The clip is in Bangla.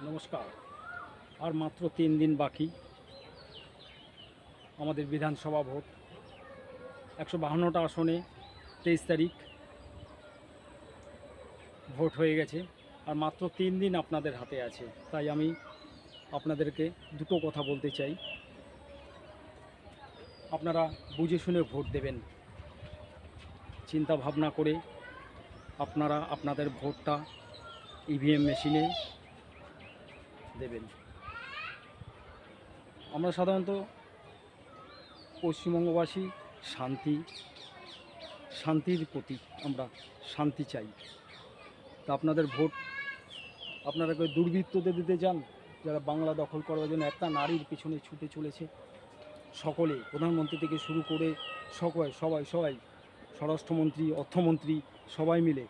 নমস্কার। আর মাত্র 3 দিন বাকি আমাদের বিধানসভা ভোট। 152টা আসনে 23 তারিখ ভোট হয়ে গেছে। আর মাত্র 3 দিন আপনাদের হাতে আছে। তাই আমি আপনাদেরকে দুটো কথা বলতে চাই। আপনারা বুঝে শুনে ভোট দেবেন। চিন্তা ভাবনা করে আপনারা আপনাদের ভোটটা ইভিএম মেশিনে দেবেন। আমরা সাধারণত পশ্চিমবঙ্গবাসী শান্তির প্রতীক। আমরা শান্তি চাই। তা আপনাদের ভোট আপনারা কেউ দুর্বৃত্তদের দিতে চান, যারা বাংলা দখল করার জন্য একটা নারীর পিছনে ছুটে চলেছে। সকলে, প্রধানমন্ত্রী থেকে শুরু করে সবাই স্বরাষ্ট্রমন্ত্রী, অর্থমন্ত্রী সবাই মিলে